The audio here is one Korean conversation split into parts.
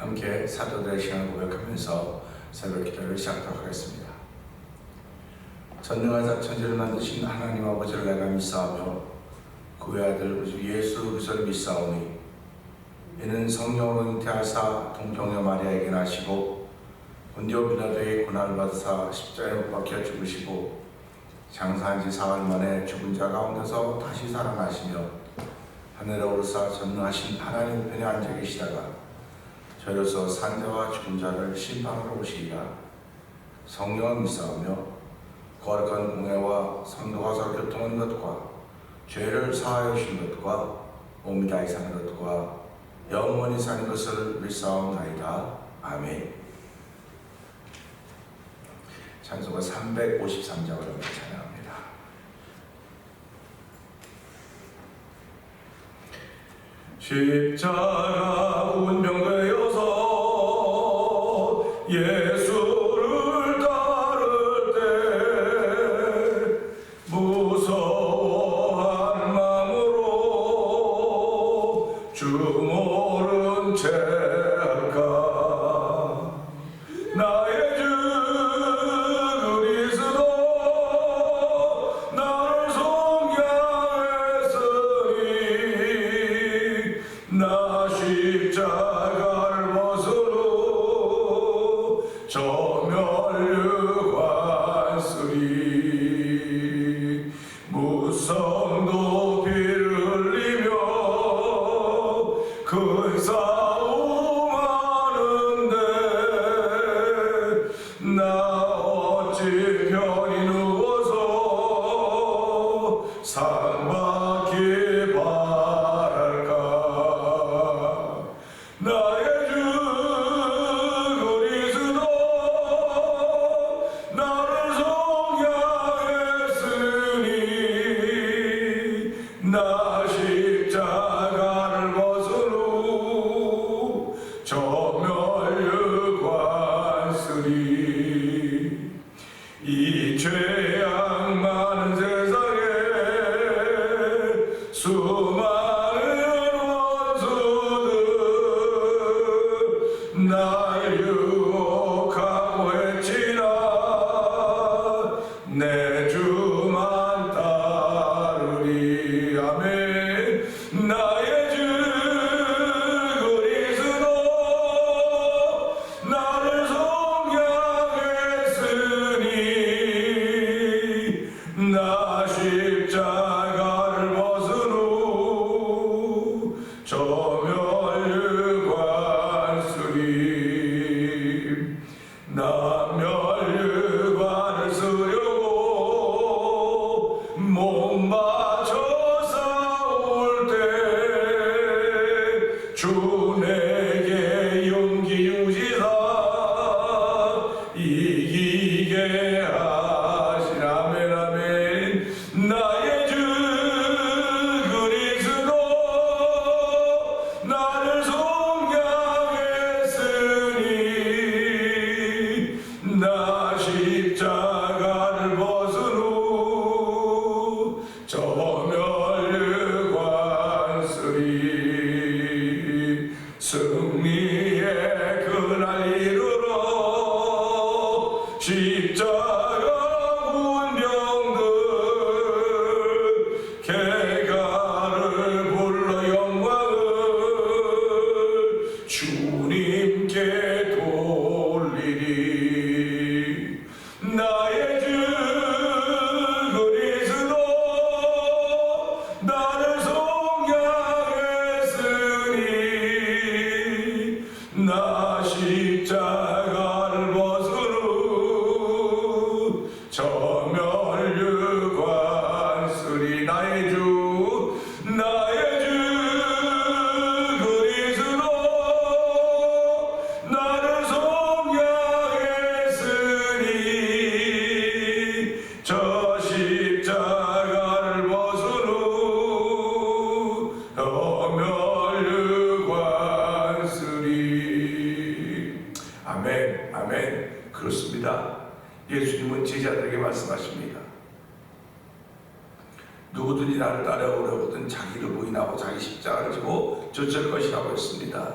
함께 사도들의 시간을 고백하면서 새벽 기도를 시작하도록 하겠습니다. 전능한 천지를 만드신 하나님 아버지를 내가 믿사오며 그 외아들 우리 예수 그리스도를 믿사오니 이는 성령으로 잉태하사 동정녀 마리아에게 나시고 본디오 빌라도의 고난을 받으사 십자가에 못 박혀 죽으시고 장사한 지 사흘 만에 죽은 자 가운데서 다시 살아나시며 하늘에 오르사 전능하신 하나님 우편에 앉아 계시다가 저로서 산자와 죽은 자를 심판하러 오시리라. 성령을 믿사오며 거룩한 공회와 성도가 서로 교통하는 것과 죄를 사하여 주신 것과 몸이 다시 사는 것과 영원히 사는 것을 믿사옵나이다. 아멘. 찬송가 353장을 찬양합니다. 십자가 운명되어서 예수를 따를 때 무서워한 마음으로 주 모른 채 할까. 나의 주 그리스도 나를 속량했으니 나 십자가를 벗으러 저 멸류관 쓰리. 무성도 피를 흘리며 큰 싸움하는데 나 어찌 편히 누워서 상 받기 바랄까. 나의 주 그리스도 나를 속량했으니 나 십자가를 벗으러 저 멸류관 쓰리. 이 죄악 많은 세상에 수많은 원수들 날 유혹하고 했지나 내 주만 따르리. 아멘. 나의 주 그리스도 나를 속량했으니 나 십자가를 벗으러 저 멸류관 쓰리. 나 멸류관을 쓰려고 몸 바쳐 싸울 때 주 내게 용기 주시사 이기게 하시라. 아멘. 아멘. 나의 주 그리스도 나를 속량했으니 나 십자가를 벗으러 저 멸류관 쓰리. 승리의 그날 이르러 십자가 운명들 개가를 불러 영광을 주님께 돌리리. 나의 주 그리스도 나를 속량했으니 나 십자가를 벗으러 저 멸류관 쓰리. 나의 주 그리스도 나를 속량했으니 저 십자가를 벗으러 저 멸류관 쓰리. 아멘. 아멘. 그렇습니다. 예수님은 제자들에게 말씀하십니다. 누구든지 나를 따라오려거든 자기를 부인하고 자기 십자가를 지고 쫓을 것이라고 했습니다.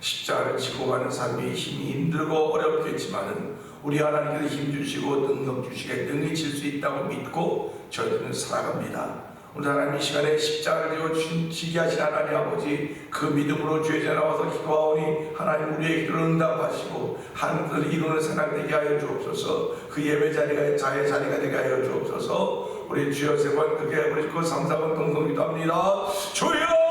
십자가를 지고 가는 삶이 힘이 힘들고 어렵겠지만은 우리 하나님께서 힘 주시고 능력 주시게 능히 질 수 있다고 믿고 저희들은 살아갑니다. 오늘 하나님 이 시간에 십자가를 지고 지게 하신 하나님 아버지, 그 믿음으로 주의 전에 나와서 기도하오니 하나님 우리의 기도를 응답하시고 하늘을 이루는 사람 되게 하여 주옵소서. 그 예배 자리가 자의 자리가 되게 하여 주옵소서. 우리 주여 세 번 크게 우리 그 상상은 동성 기도합니다. 주여!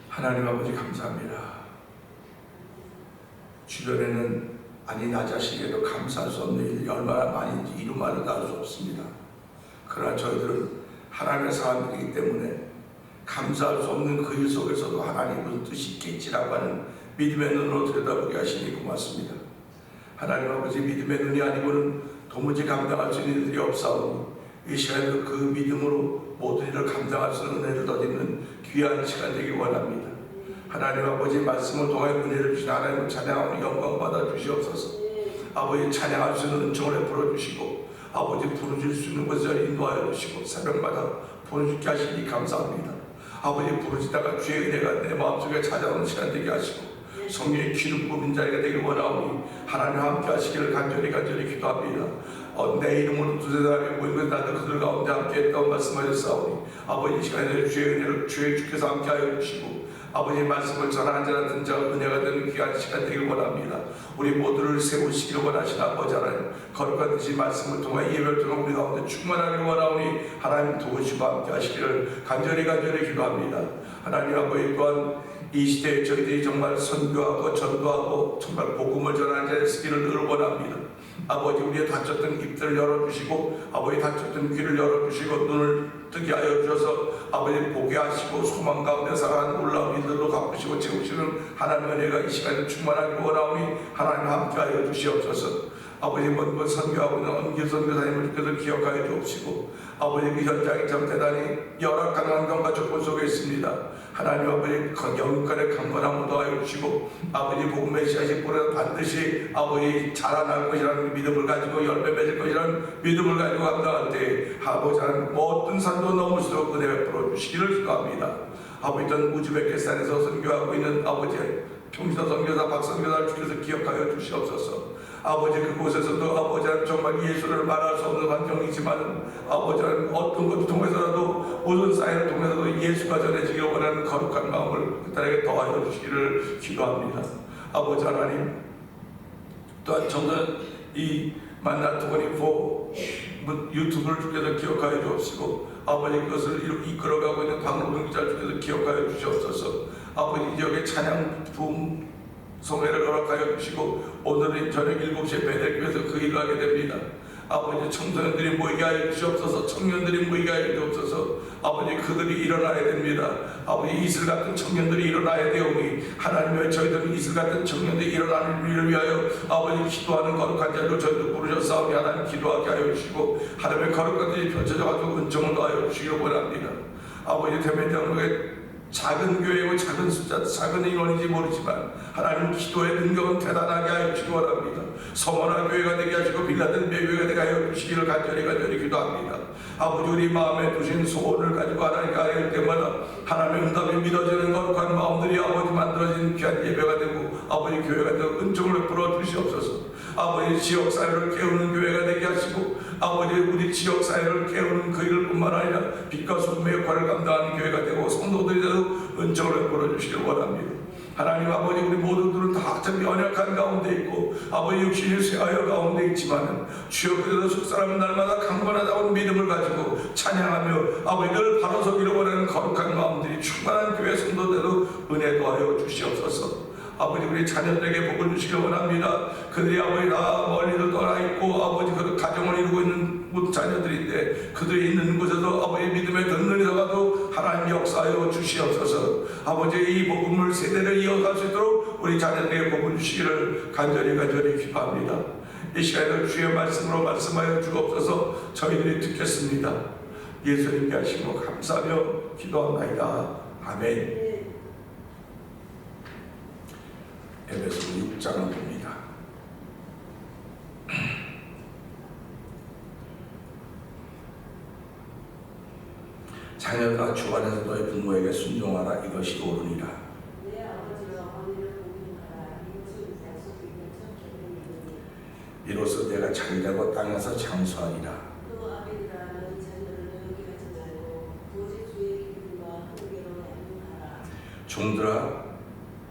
하나님 아버지 감사합니다. 주변에는 아니 나 자신에게도 감사할 수 없는 일이 얼마나 많은지 이루 말로 나눌 수 없습니다. 그러나 저희들은 하나님의 사람들이기 때문에 감사할 수 없는 그 일 속에서도 하나님의 무슨 뜻이 있겠지라고 하는 믿음의 눈으로 들여다보게 하시니 고맙습니다. 하나님 아버지, 믿음의 눈이 아니고는 도무지 감당할 수 있는 일들이 없사오니 이 시간에도 그 믿음으로 모든 일을 감당할 수 있는 은혜를 더디는 귀한 시간 되기 원합니다. 하나님 아버지, 말씀을 통해 은혜를 주신 하나님을 찬양하고 영광 받아 주시옵소서. 아버지, 찬양할 수 있는 은총을 베풀어 주시고 아버지 부르실 수 있는 것을 인도하여 주시고 새벽마다 부르짖게 하시니 감사합니다. 아버지, 부르짖다가 주의 은혜가 내 마음속에 찾아오는 시간 되게 하시고 성령의 기름 부은 자리가 되길 원하오니 하나님 함께 하시기를 간절히 기도합니다. 내 이름으로 두세 사람이 모이고 나도 그들 가운데 함께 했다고 말씀하셨사오니 아버지, 이 시간에 주의 은혜를 주께서 함께 하여 주시고 아버지 말씀을 전하는 자나 듣는 자가 은혜가 되는 귀한 시간 되길 원합니다. 우리 모두를 세우시기를 원하시는 아버지 하나님, 거룩한 듯이 말씀을 통해 예배를 통해 우리 가운데 충만하기를 원하오니 하나님 도우시고 함께 하시기를 간절히 기도합니다. 하나님 아버지, 또한 이 시대에 저희들이 정말 선교하고 전도하고 정말 복음을 전하는 자의 쓰기를 늘 원합니다. 아버지, 우리의 닫혔던 입들을 열어주시고 아버지 닫혔던 귀를 열어주시고 눈을 뜨게 하여 주셔서 아버지 보게 하시고 소망 가운데 살아가는 놀라운 일들로 갚으시고 채우시는 하나님의 은혜가 이 시간에 충만하기를 원하오니 하나님 함께 하여 주시옵소서. 아버지, 먼 선교하고 있는 엄길 선교사님을 주께서 기억하여 주옵시고 아버지, 그 현장이 참 대단히 열악한 환경과 조건 속에 있습니다. 하나님 아버지, 영육간의 강건함을 더하여 주시고 아버지, 복음의 씨앗이 뿌려 반드시 아버지 자라날 것이라는 믿음을 가지고 열매 맺을 것이라는 믿음을 가지고 감당할 때 아버지 하나님 어떤 산도 넘을 수 없는 은혜 베풀어 주시기를 기도합니다. 아버지, 전 우즈베키스탄에서 선교하고 있는 아버지 평신도 선교사 박선교사를 주께서 기억하여 주시옵소서. 아버지, 그곳에서도 아버지 정말 예수를 말할 수 없는 환경이지만 아버지 어떤 것을 통해서라도 모든 사회를 통해서도 예수가 전해지길 원하는 거룩한 마음을 그들에게 더하여 주시기를 기도합니다. 아버지 하나님, 또한 저는 이 만나토그리포 유튜브를 주께서 기억하여 주옵시고 아버지, 그것을 이끌어가고 있는 박노동 기자를 주께서 기억하여 주시옵소서. 아버지 지역의 찬양 부흥 성회를 허락하여 주시고 오늘은 저녁 7시에 베델교회에서 그 일을 하게 됩니다. 아버지 청소년들이 모이게 하여 주시옵소서. 청년들이 모이게 하여 주옵소서. 아버지 그들이 일어나야 됩니다. 아버지 이슬 같은 청년들이 일어나야 되오니 하나님의 저희들은 이슬 같은 청년들이 일어나는 일을 위하여 아버지 기도하는 거룩한 자리로 저희들 부르셨사오니 하나님 기도하게 하여 주시고 하나님의 거룩한 자리 펼쳐져가지고 은총을 더하여 주시기를 원합니다. 아버지 대면장로의 작은 교회고 작은 숫자, 작은 인원인지 모르지만 하나님 기도의 능력은 대단하게 하여 주시기 바랍니다. 성원한 교회가 되게 하시고 빌라델비아 교회가 되게 하여 주시기를 간절히 기도합니다. 아버지 우리 마음에 두신 소원을 가지고 하나님께 아뢰을 때마다 하나님의 응답이 믿어지는 거룩한 마음들이 아버지 만들어진 귀한 예배가 되고 아버지 교회가 되고 은총을 베풀어 주시옵소서. 아버지 지역사회를 깨우는 교회가 되게 하시고 아버지 우리 지역사회를 깨우는 그 일을 뿐만 아니라 빛과 소금의 역할을 감당하는 교회가 되고 성도들이 은총을 베풀어 주시길 원합니다. 하나님 아버지 우리 모두들은 다 참 연약한 가운데 있고 아버지 육신이 쇠하여 가운데 있지만 주여 그래도 속사람 날마다 강건하다고 믿음을 가지고 찬양하며 아버지 늘 바로 서기를 원하는 거룩한 마음들이 충만한 교회 성도들도 은혜 도하여 주시옵소서. 아버지 우리 자녀들에게 복을 주시길 원합니다. 그들이 아버지 다 멀리도 떠나 있고 아버지 그 가정을 이루고 있는 자녀들인데 그들이 있는 곳에서 아버지 믿음의 든든히다가도 하나님 역사하여 주시옵소서. 아버지 이 복음을 세대를 이어갈 수 있도록 우리 자녀들에게 복을 주시기를 간절히 기도합니다. 이 시간에도 주의 말씀으로 말씀하여 주옵소서. 저희들이 듣겠습니다. 예수님께 하시고 감사하며 기도합니다. 아멘. 에베소 6장을 봅니다. 자녀들아 주 안에서 너희 부모에게 순종하라. 이것이 옳으니라. 내 아버지와 어머니를 공경하라. 이것은 약속이 있는 첫 이로써 내가 자기라고 땅에서 장수하리라. 또 아벨이라 너희 자녀를 노엽게 하지 말고 오직 주의 기쁨과 함께로 양육하라. 종들아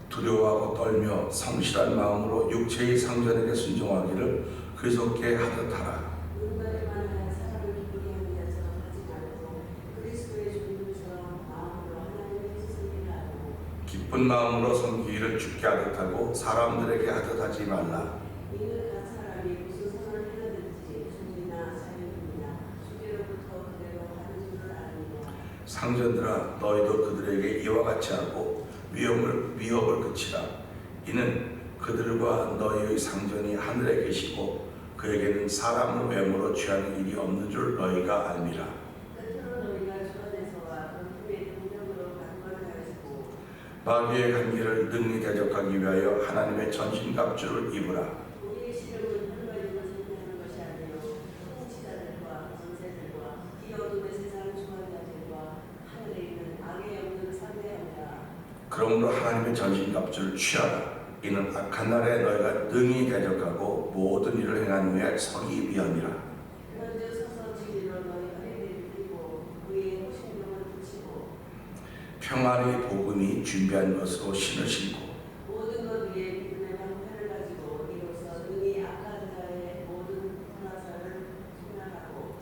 두려워하고 떨며 성실한 마음으로 육체의 상전에게 순종하기를 그리스도께 하듯 하라. 눈가에 만한 사람을 기쁘게 하는 자처럼 하지 말고 그리스도의 종들처럼 마음으로 하나님의 뜻을 하고 기쁜 마음으로 섬기기를 주께 하듯 하고 사람들에게 하듯 하지 말라. 이는 각 사람이 무슨 선을 행하든지 주님이나 자유님이나 주께로부터 그대로 하는 줄을 아느니라. 상전들아 너희도 그들에게 이와 같이 하고 위협을 그치라. 이는 그들과 너희의 상전이 하늘에 계시고 그에게는 사람의 외모로 취하는 일이 없는 줄 너희가 알미라. 끝으로 너희가 주 안에서와 그의 능력으로 강건하여지고 마귀의 관계를 능히 대적하기 위하여 하나님의 전신갑주를 입으라. 우리의 시력은 헐거리고 전대하는 것이 아니요 통치자들과 권세들과 이 어둠의 세상 주관자들과 하늘에 있는 악의 영들을 상대하느라. 그러므로 하나님의 전신갑주를 취하라. 이는 악한 날에 너희가 능히 대적하고 모든 일을 행한 후에 서기 위함이라. 그런즉 서서 진리로 너희 허리를 들고 그의 호신령을 붙이고 평안의 복음이 준비한 것으로 신을 신고 모든 것 위에 믿음의 방패를 가지고 이로써 능히 악한 자의 모든 불화사를 소멸하고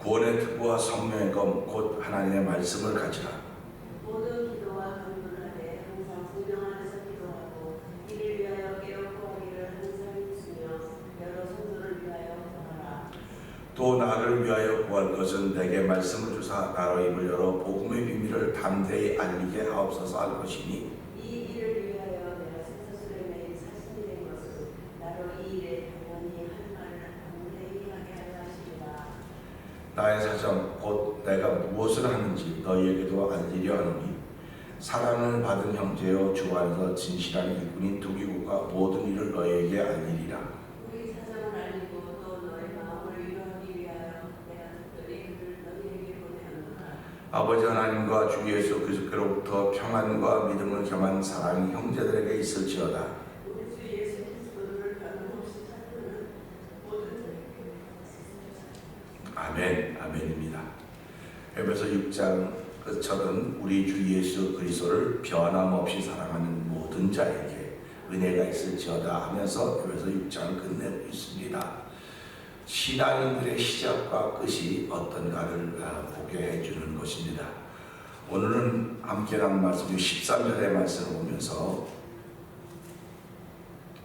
구원의 투구와 성령의 검 곧 하나님의 말씀을 가지라. 모든 기도와 간구를 하되 항상 성령 안에서 기도하고 이를 위하여 깨닫고 하기를 항상 힘쓰며 여러 성도를 위하여 구하라. 또 나를 위하여 구할 것은 내게 말씀을 주사 나로 입을 열어 복음의 비밀을 담대히 알리게 하옵소서 할 것이니 이 일을 위하여 내가 생사술에 매일 사신이 된 것은 나로 이 일에 당연히 할 말을 담대히 하게 하려 하시리라. 나의 사정 곧 내가 무엇을 하는지 너희에게도 알리려 하노니 사랑을 받은 형제여 주 안에서 진실한 일꾼인 두기고가 모든 일을 너희에게 알리리라. 우리 사정을 알리고 또 너의 마음을 위로하기 위하여 내가 특별히 그를 너희에게 보내었노라. 아버지 하나님과 주 예수 그리스도로부터 평안과 믿음을 겸한 사랑이 형제들에게 있을지어다. 우리 주 예수 그리스도를 변함없이 찾는 모든 자에게 아멘, 아멘입니다. 에베소 6장 끝처럼 우리 주 예수 그리스도를 변함없이 사랑하는 모든 자에게 은혜가 있을지어다 하면서 에베소 6장을 끝내고 있습니다. 신앙인들의 시작과 끝이 어떤가를 보게 해주는 것입니다. 오늘은 함께 나눈 말씀 13절의 말씀을 보면서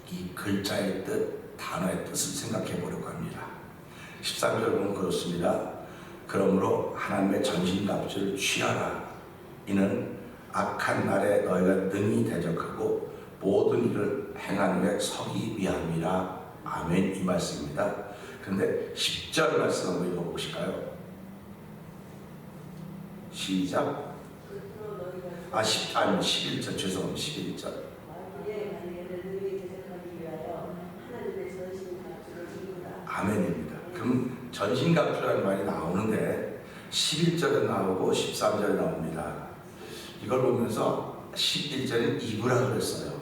이 글자의 뜻, 단어의 뜻을 생각해 보려고 합니다. 13절 보면 그렇습니다. 그러므로 하나님의 전신갑주를 취하라. 이는 악한 날에 너희가 능히 대적하고 모든 일을 행한 후에 서기 위함이라. 아멘. 이 말씀입니다. 근데 10절 말씀 한번 읽어보실까요? 시작. 11절 죄송합니다. 11절. 아멘입니다. 그럼 전신갑주라는 말이 나오는데 11절에 나오고 13절에 나옵니다. 이걸 보면서 11절은 입으라 그랬어요.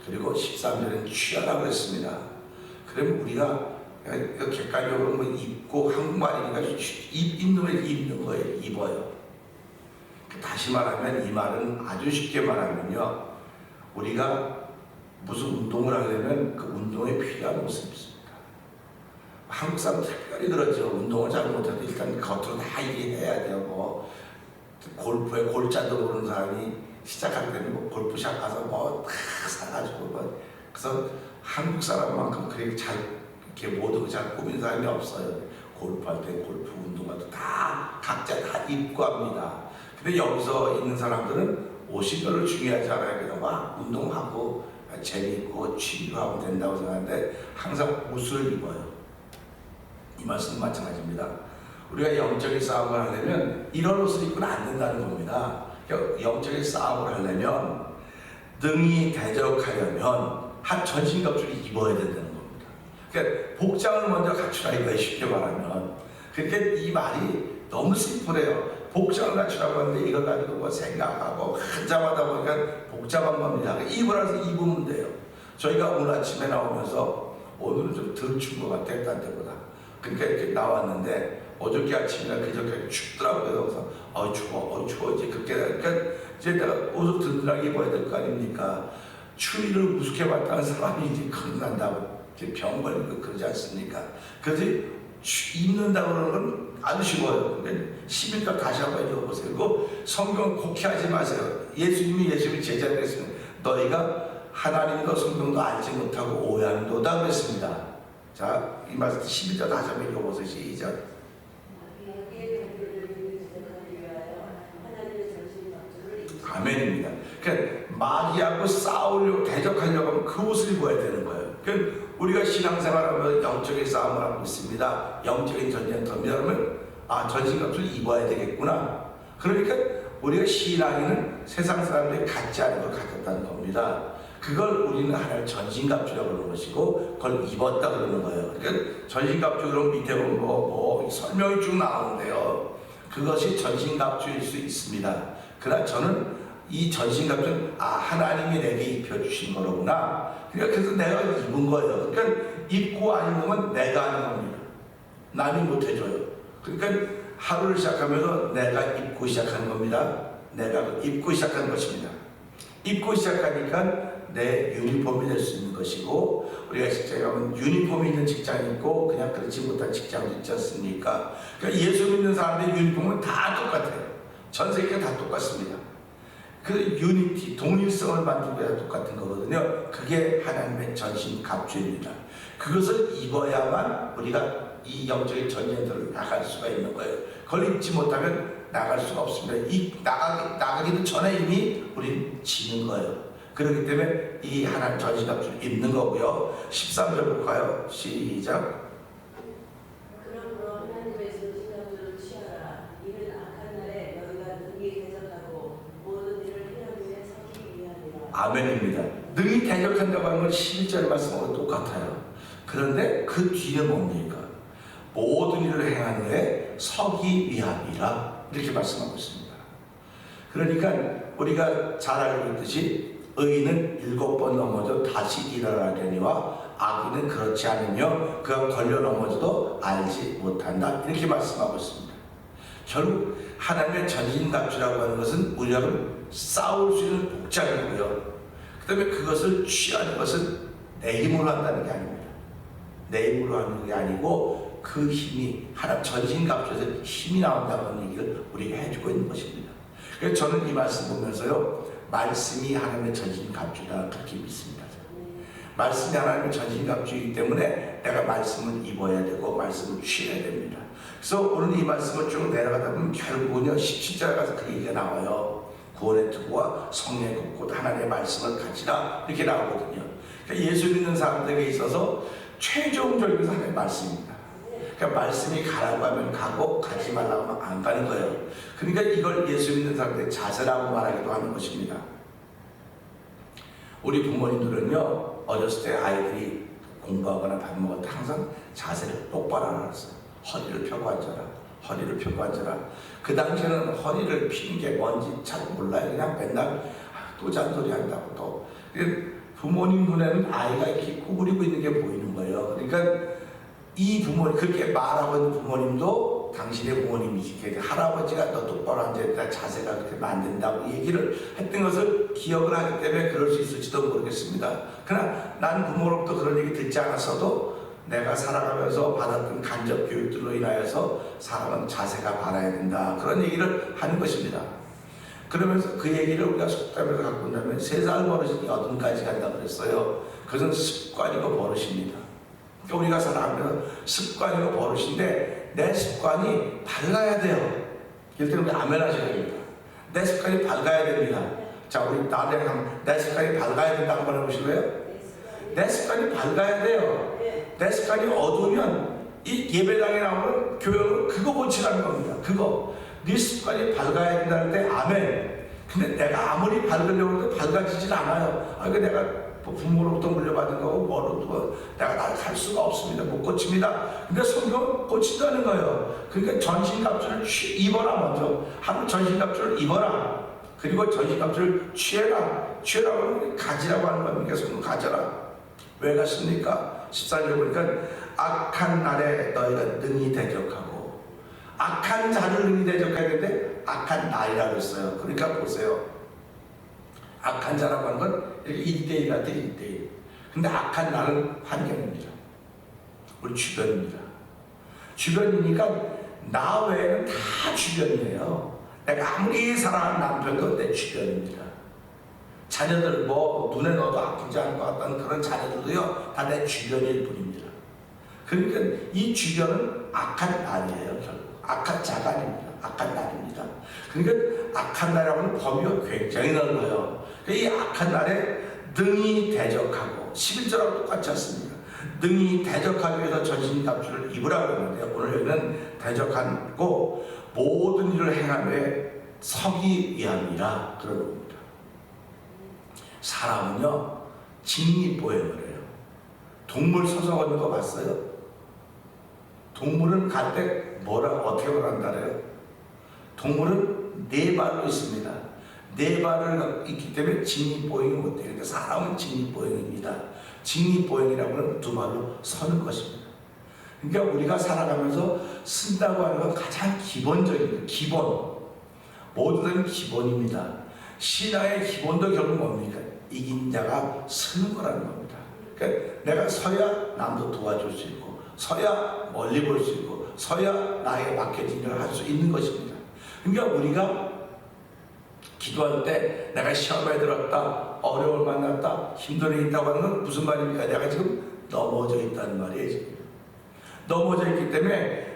그리고 13절은 취하라 그랬습니다. 그러면 우리가 객관적으로 뭐 입고 한국말이니까 입는 걸 입는 거예요. 입어요. 다시 말하면 이 말은 아주 쉽게 말하면요, 우리가 무슨 운동을 하려면 그 운동에 필요한 모습이 있습니다. 한국 사람 특별히 그렇죠. 운동을 잘 못해도 일단 겉으로 다 이해해야 되고, 골프에 골자도 모르는 사람이 시작할 때는 뭐 골프샵 가서 뭐 다 사가지고 뭐, 그래서 한국 사람만큼 그렇게 잘 이렇게 모든 거 잘 꾸민 사람이 없어요. 골프할 때 골프 운동화도 다 각자 다 입고 합니다. 근데 여기서 있는 사람들은 옷이 별로 중요하지 않아요. 그냥 막 운동하고 재미있고 취미로 하면 된다고 생각하는데 항상 옷을 입어요. 이 말씀은 마찬가지입니다. 우리가 영적인 싸움을 하려면 이런 옷을 입고는 안 된다는 겁니다. 영적인 싸움을 하려면 능히 대적하려면 한 전신갑주를 입어야 된다는 겁니다. 그러니까 복장을 먼저 갖추라 이거예요. 쉽게 말하면. 그러니까 이 말이 너무 심플해요. 복장을 갖추라고 하는데 이걸 가지고 뭐 생각하고 한자마다 보니까 복잡한 겁니다. 입으라서 입으면 돼요. 저희가 오늘 아침에 나오면서 오늘은 좀 덜 추운 것 같아요. 딴 때보다. 그러니까 이렇게 나왔는데 어저께 아침이나 그저께 춥더라고요. 그래서 추워 이제 그렇게 그러니까 이제 내가 옷을 든든하게 입어야 될 거 아닙니까? 추위를 우습게 봤다는 사람이 이제 큰일 난다고 병 걸리고 그러지 않습니까? 그래서 입는다고 그러는 건 아주 쉬워요. 근데 11절 다시 한번 읽어보세요. 그리고 성경 곡해하지 마세요. 예수님이 제자를 했으면 너희가 하나님도 성경도 알지 못하고 오해한도다 그랬습니다. 자, 이 말씀 11절 다시 한번 읽어보세요. 시작. 아멘입니다. 그러니까 마귀하고 싸우려고 대적하려고 하면 그 옷을 입어야 되는 거예요. 그러니까 우리가 신앙생활하면 영적인 싸움을 하고 있습니다. 영적인 전쟁터입니다. 그러면 전신갑주를 입어야 되겠구나. 그러니까 우리가 신앙인은 세상 사람들이 갖지 않은 걸 가졌다는 겁니다. 그걸 우리는 하나의 전신갑주라고 그러는 것이고 그걸 입었다 그러는 거예요. 그러니까 전신갑주 그럼 밑에 보면 뭐 설명이 쭉 나오는데요. 그것이 전신갑주일 수 있습니다. 그러나 저는 이 전신갑주는 하나님이 내게 입혀주신 거로구나. 그래서 내가 입은 거예요. 그러니까 입고 안 입으면 내가 하는 겁니다. 남이 못 해줘요. 그러니까 하루를 시작하면서 내가 입고 시작하는 겁니다. 내가 입고 시작하는 것입니다. 입고 시작하니까 내 유니폼이 될 수 있는 것이고, 우리가 직장에 가면 유니폼이 있는 직장이 있고 그냥 그렇지 못한 직장이 있지 않습니까? 그러니까 예수 믿는 사람들의 유니폼은 다 똑같아요. 전 세계가 다 똑같습니다. 그 유니티, 동일성을 만들고 해야 똑같은 거거든요. 그게 하나님의 전신갑주입니다. 그것을 입어야만 우리가 이 영적인 전쟁터를 나갈 수가 있는 거예요. 그걸 입지 못하면 나갈 수가 없습니다. 나가기도 전에 이미 우린 지는 거예요. 그렇기 때문에 이 하나님 전신갑주를 입는 거고요. 13절 볼까요? 시작. 아멘입니다. 능히 대적한다고 하는 건 11절 말씀하고 똑같아요. 그런데 그 뒤에 뭡니까? 모든 일을 행한 후에 서기 위함이라 이렇게 말씀하고 있습니다. 그러니까 우리가 잘 알고 있듯이 의인은 7번 넘어져 다시 일어나려니와 악인은 그렇지 않으며 그가 걸려 넘어져도 알지 못한다 이렇게 말씀하고 있습니다. 결국 하나님의 전신갑주라고 하는 것은 우리가 싸울 수 있는 복장이고요. 그 다음에 그것을 취하는 것은 내 힘으로 한다는 게 아닙니다. 내 힘으로 하는 게 아니고 그 힘이 하나님 전신갑주에서 힘이 나온다는 얘기를 우리가 해주고 있는 것입니다. 그래서 저는 이 말씀 보면서요, 말씀이 하나님의 전신갑주다 그렇게 믿습니다. 말씀이 하나님의 전신갑주이기 때문에 내가 말씀을 입어야 되고 말씀을 취해야 됩니다. 그래서 오늘 이 말씀을 쭉 내려가다 보면 결국은요 17절에 가서 그 얘기가 나와요. 구원의 특구와 성령의 급곧 하나님의 말씀을 가지라 이렇게 나오거든요. 그러니까 예수 믿는 사람들에게 있어서 최종적인 것은 하나님의 말씀입니다. 그러니까 말씀이 가라고 하면 가고 가지 말라고 하면 안 가는 거예요. 그러니까 이걸 예수 믿는 사람들의 자세라고 말하기도 하는 것입니다. 우리 부모님들은요 어렸을 때 아이들이 공부하거나 밥 먹을 때 항상 자세를 똑바로 하랬어요. 허리를 펴고 앉아라. 허리를 펴고 앉아라. 그 당시에는 허리를 피는 게 뭔지 잘 몰라요. 그냥 맨날 또 잔소리 한다고 또. 부모님 눈에는 아이가 이렇게 구부리고 있는 게 보이는 거예요. 그러니까 이 부모님, 그렇게 말하고 있는 부모님도 당신의 부모님이지. 할아버지가 너 똑바로 앉아있다 자세가 그렇게 안 된다고 얘기를 했던 것을 기억을 하기 때문에 그럴 수 있을지도 모르겠습니다. 그러나 난 부모로부터 그런 얘기 듣지 않았어도 내가 살아가면서 받았던 간접 교육들로 인하여서 사람은 자세가 바라야 된다 그런 얘기를 하는 것입니다. 그러면서 그 얘기를 우리가 속담에서 갖고 온다면 3살 버릇이 80까지 간다 그랬어요. 그것은 습관이고 버릇입니다. 그러니까 우리가 살아가면서 습관이고 버릇인데 내 습관이 밝아야 돼요. 이럴 때는 우리 아멘 하셔야 됩니다. 내 습관이 밝아야 됩니다. 자, 우리 나중에 내 습관이 밝아야 된다 한번 해보실래요? 내 습관이 밝아야 돼요. 내 습관이 어두우면 이 예배당에 나오는 교회는 그거 고치라는 겁니다. 그거. 네 습관이 밝아야 된다는 때 아멘. 근데 내가 아무리 밝으려고 해도 밝아지질 않아요. 아, 내가 부모로부터 물려받은 거고 뭐로부터 내가 다 할 수가 없습니다. 못 고칩니다. 근데 성경은 고친다는 거예요. 그러니까 전신갑주를 입어라. 먼저 하루 전신갑주를 입어라. 그리고 전신갑주를 취해라. 취해라고 가지라고 하는 겁니까? 성경 가져라. 왜 갔습니까? 14절 보니까 악한 날에 너희가 능히 대적하고 악한 자를 능히 대적해야 되는데 악한 날이라고 했어요. 그러니까 보세요. 악한 자라고 하는 건 이렇게 1대1 같아요. 1대1. 근데 악한 날은 환경입니다. 우리 주변입니다. 주변이니까 나 외에는 다 주변이에요. 내가 아무리 사랑하는 남편도 내 주변입니다. 자녀들 뭐 눈에 넣어도 아프지 않을 것 같다는 그런 자녀들도요 다 내 주변일 뿐입니다. 그러니까 이 주변은 악한 날이에요. 결국 악한 자가 아닙니다. 악한 날입니다. 그러니까 악한 날이라고 하는 범위가 굉장히 넓어요. 그러니까 이 악한 날에 능히 대적하고 11절하고 똑같지 않습니까? 능히 대적하기 위해서 전신갑주를 입으라고 하는데 오늘 여기는 대적하고 모든 일을 행하며 서기 위함이라 그런 겁니다. 사람은요 직립보행을 해요. 동물 서서 걷는 거 봤어요? 동물은 갈 때 어떻게 걸어간다래요? 동물은 4발로 있습니다. 4발을 있기 때문에 직립보행이 못해요. 그러니까 사람은 직립보행입니다. 직립보행이라고는 2발로 서는 것입니다. 그러니까 우리가 살아가면서 쓴다고 하는 건 가장 기본적인 기본. 모든 것은 기본입니다. 신앙의 기본도 결국 뭡니까? 이긴 자가 서는 거라는 겁니다. 그러니까 내가 서야 남도 도와줄 수 있고 서야 멀리 볼 수 있고 서야 나에게 맡겨진 일을 할 수 있는 것입니다. 그러니까 우리가 기도할 때 내가 시험에 들었다, 어려움을 만났다, 힘든 일이 있다고 하는 건 무슨 말입니까? 내가 지금 넘어져 있다는 말이에요. 지금. 넘어져 있기 때문에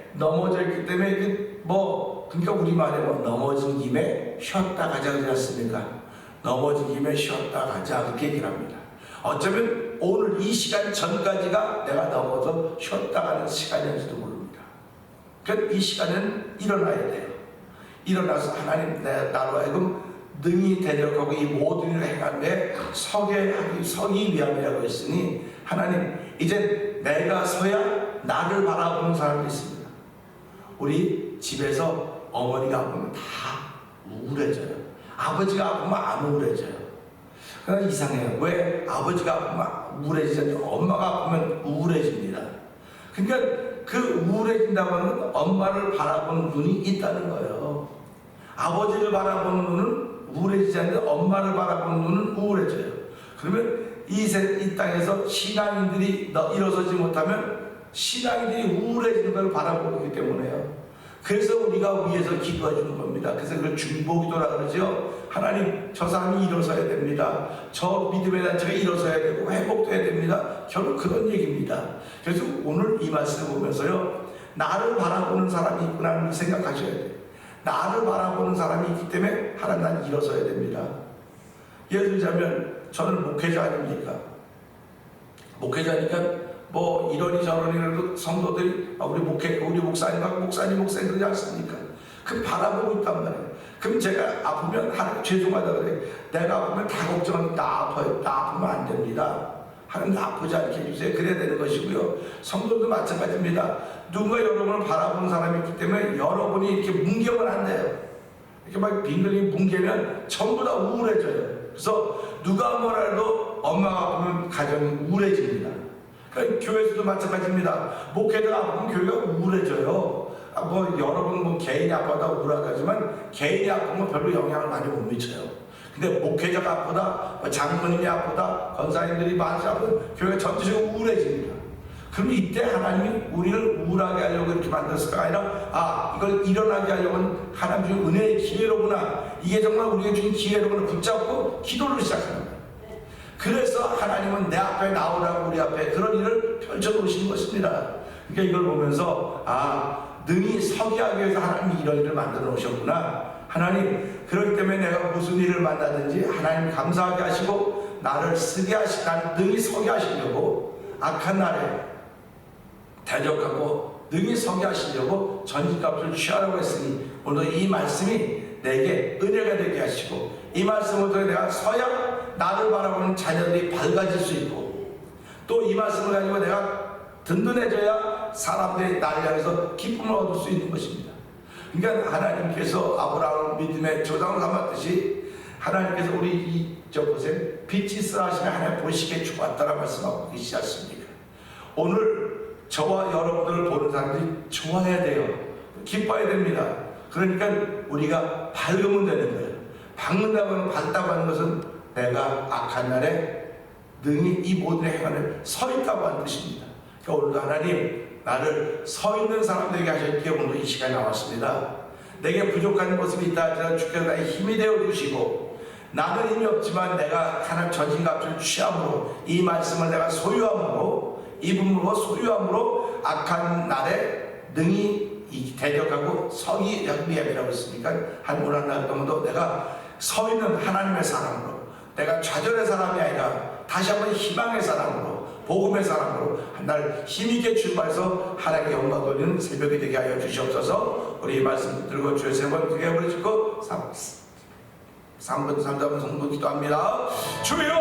그러니까 우리 말에 넘어진 김에 쉬었다 가자 그러지 않습니까? 넘어진 김에 쉬었다 가자 그렇게 얘기를 합니다. 어쩌면 오늘 이 시간 전까지가 내가 넘어져 쉬었다 가는 시간일지도 모릅니다. 그러니까 이 시간은 일어나야 돼요. 일어나서 하나님 나로 하여금 능히 대적하고 이 모든 일을 행하는데 서기 위함이라고 했으니 하나님 이제 내가 서야 나를 바라보는 사람이 있습니다. 우리 집에서 어머니가 아프면 다 우울해져요. 아버지가 아프면 안 우울해져요. 그러나 이상해요. 왜 아버지가 아프면 우울해지지 엄마가 아프면 우울해집니다. 그러니까 그 우울해진다고 하는 건 엄마를 바라보는 눈이 있다는 거예요. 아버지를 바라보는 눈은 우울해지지 않는데 엄마를 바라보는 눈은 우울해져요. 그러면 이 땅에서 신앙인들이 일어서지 못하면 신앙인들이 우울해지는 걸 바라보기 때문에요. 그래서 우리가 위에서 기도해 주는 겁니다. 그래서 그걸 중보기도라 그러죠. 하나님, 저 사람이 일어서야 됩니다. 저 믿음의 단체가 일어서야 되고 회복돼야 됩니다. 결국 그런 얘기입니다. 그래서 오늘 이 말씀을 보면서요, 나를 바라보는 사람이 있구나 생각하셔야 돼요. 나를 바라보는 사람이 있기 때문에 하나님, 난 일어서야 됩니다. 예를 들자면 저는 목회자 아닙니까? 목회자니까 뭐 이러니 저러니 성도들이 우리 목사님 그러지 않습니까? 그 바라보고 있단 말이에요. 그럼 제가 아프면 하나님 죄송하다 그래. 내가 아프면 다 걱정하면 나 아파요. 나 아프면 안 됩니다. 하나님 나 아프지 않게 해주세요. 그래야 되는 것이고요. 성도도 마찬가지입니다. 누군가 여러분을 바라보는 사람이 있기 때문에 여러분이 이렇게 뭉개면 안 돼요. 이렇게 막 빙글이 뭉개면 전부 다 우울해져요. 그래서 누가 뭐라 해도 엄마가 아프면 가정이 우울해집니다. 그러니까 교회에서도 마찬가지입니다. 목회자가 아프면 교회가 우울해져요. 뭐 여러분 뭐 개인이 아파도 우울하지만 개인이 아프면 별로 영향을 많이 못 미쳐요. 근데 목회자가 아프다, 장로님이 아프다, 권사님들이 많이 아프면 교회가 전체적으로 우울해집니다. 그럼 이때 하나님이 우리를 우울하게 하려고 이렇게 만들었을까? 아니라 이걸 일어나게 하려고 하나님 주신 은혜의 기회로구나. 이게 정말 우리가 주신 기회로구나 붙잡고 기도를 시작하는 거예요. 그래서 하나님은 내 앞에 나오라고 우리 앞에 그런 일을 펼쳐놓으신 것입니다. 그러니까 이걸 보면서 능히 서게 하기 위해서 하나님이 이런 일을 만들어 놓으셨구나. 하나님, 그렇기 때문에 내가 무슨 일을 만나든지 하나님 감사하게 하시고 나를 쓰게 나를 능히 서게 하시려고 악한 날에 대적하고 능히 서게 하시려고 전진값을 취하라고 했으니 오늘 이 말씀이 내게 은혜가 되게 하시고 이 말씀을 통해 내가 서야 나를 바라보는 자녀들이 밝아질 수 있고 또 이 말씀을 가지고 내가 든든해져야 사람들이 나를 향해서 기쁨을 얻을 수 있는 것입니다. 그러니까 하나님께서 아브라함을 믿음의 조상으로 삼았듯이 하나님께서 우리 보세요. 빛이 있어 하시면 하나님 보시기에 좋았다라는 말씀하고 계시지 않습니까? 오늘 저와 여러분들을 보는 사람들이 좋아해야 돼요. 기뻐야 됩니다. 그러니까 우리가 밝으면 되는 거예요. 밝는다고 하는 밝다고 하는 것은 내가 악한 날에 능히 이 모든 행안을 서 있다고 하는 뜻입니다. 그러니까 오늘도 하나님 나를 서 있는 사람들에게 하셨기에 오늘 이 시간에 나왔습니다. 내게 부족한 모습이 있다 하지만 주께서 나의 힘이 되어 주시고 나는 힘이 없지만 내가 하나님 전진갑주를 취함으로 이 말씀을 내가 소유함으로 입음으로 소유함으로 악한 날에 능히 대적하고 서기 약비함이라고 했으니까 한 오늘 날 동안도 내가 서 있는 하나님의 사람으로 내가 좌절의 사람이 아니라 다시 한번 희망의 사람으로 복음의 사람으로 한 날 힘있게 출발해서 하나님께 영광 돌리는 새벽이 되게 하여 주시옵소서. 우리 이 말씀 들고 주의 세 번 크게 부르시고 3분 3분 성도 기도합니다. 주여